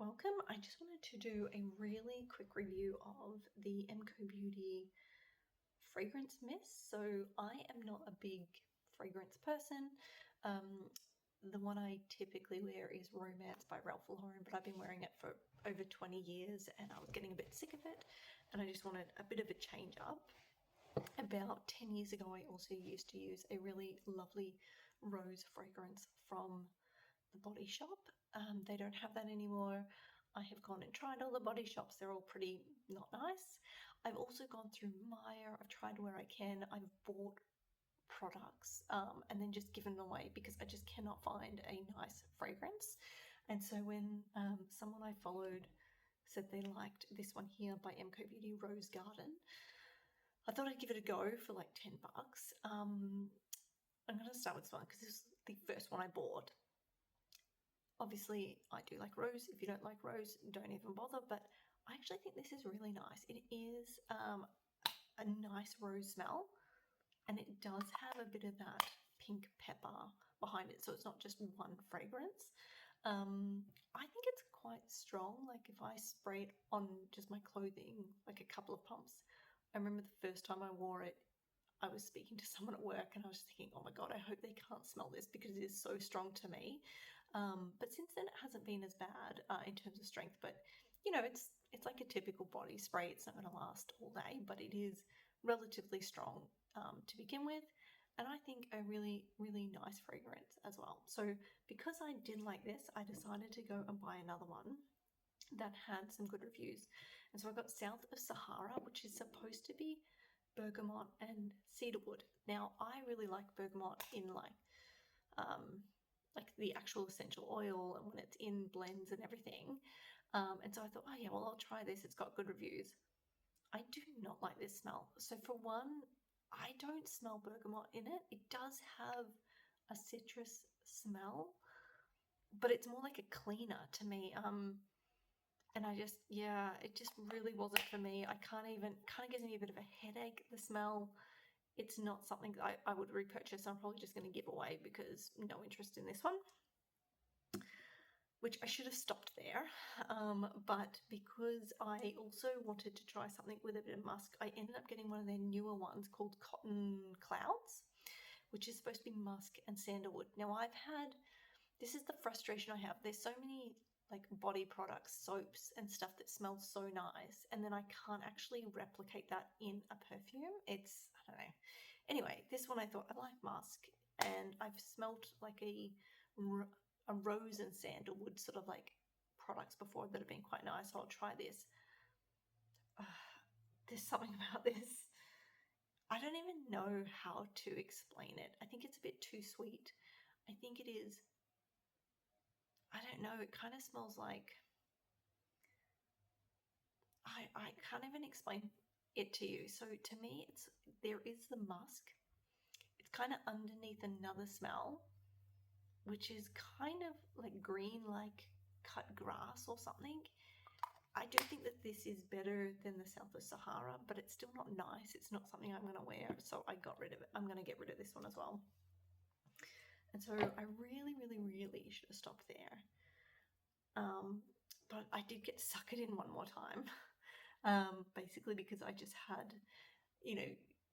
welcome. I just wanted to do a really quick review of the Mcobeauty fragrance mist. So I am not a big fragrance person. The one I typically wear is Romance by Ralph Lauren, but I've been wearing it for over 20 years and I was getting a bit sick of it and I just wanted a bit of a change up. About 10 years ago, I also used to use a really lovely rose fragrance from the Body Shop. They don't have that anymore. I have gone and tried all the body shops. They're all pretty not nice. I've also gone through Myer. I've tried where I can. I've bought products and then just given them away because I just cannot find a nice fragrance. And so when someone I followed said they liked this one here by Mcobeauty Rose Garden, I thought I'd give it a go for like $10. I'm going to start with this one because this is the first one I bought. Obviously, I do like rose. If you don't like rose, don't even bother. But I actually think this is really nice. It is a nice rose smell, and it does have a bit of that pink pepper behind it. So it's not just one fragrance. I think it's quite strong. Like if I spray it on just my clothing, like a couple of pumps. I remember the first time I wore it, I was speaking to someone at work and I was thinking, oh my God, I hope they can't smell this because it is so strong to me. But since then it hasn't been as bad in terms of strength, but you know, it's like a typical body spray. It's not going to last all day, but it is relatively strong to begin with. And I think a really, really nice fragrance as well. So because I did like this, I decided to go and buy another one that had some good reviews. And so I got South of Sahara, which is supposed to be bergamot and cedarwood. Now, I really like bergamot in like the actual essential oil and when it's in blends and everything. And so I thought, oh yeah, well, I'll try this. It's got good reviews. I do not like this smell. So for one, I don't smell bergamot in it. It does have a citrus smell, but it's more like a cleaner to me. And I just, yeah, it just really wasn't for me. I kind of gives me a bit of a headache, the smell. It's not something that I would repurchase. I'm probably just going to give away because no interest in this one, which I should have stopped there. But because I also wanted to try something with a bit of musk, I ended up getting one of their newer ones called Cotton Clouds, which is supposed to be musk and sandalwood. Now this is the frustration I have. There's so many like body products, soaps and stuff that smells so nice, and then I can't actually replicate that in a perfume. I don't know. Anyway, this one I thought I like musk, and I've smelled like a rose and sandalwood sort of like products before that have been quite nice. So I'll try this. There's something about this. I don't even know how to explain it. I think it's a bit too sweet. I think it is. I don't know. It kind of smells like. I can't even explain it to you. So to me, there is the musk. It's kind of underneath another smell, which is kind of like green, like cut grass or something. I do think that this is better than the South of Sahara, but it's still not nice. It's not something I'm going to wear, so I got rid of it. I'm going to get rid of this one as well. And so I really, really, really should have stopped there. But I did get suckered in one more time, basically because I just had,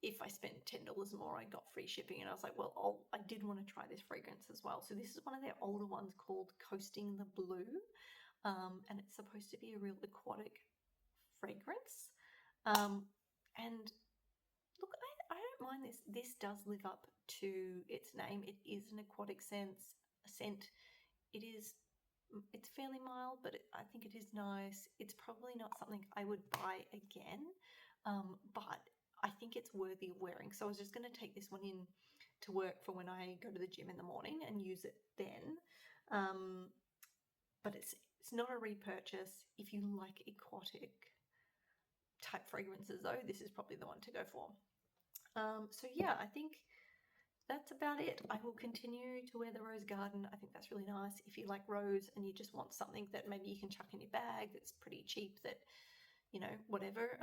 if I spent $10 more, I got free shipping. And I was like, well, I did want to try this fragrance as well. So this is one of their older ones called Coasting the Blue. And it's supposed to be a real aquatic fragrance. And look, I don't mind this. This does live up to its name. It is an aquatic scent. It's fairly mild, but I think it is nice. It's probably not something I would buy again, but I think it's worthy of wearing. So I was just going to take this one in to work for when I go to the gym in the morning and use it then. But it's not a repurchase. If you like aquatic type fragrances though, this is probably the one to go for. So yeah, I think that's about it. I will continue to wear the Rose Garden. I think that's really nice. If you like rose and you just want something that maybe you can chuck in your bag that's pretty cheap, that, whatever,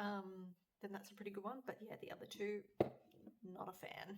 then that's a pretty good one. But yeah, the other two, not a fan.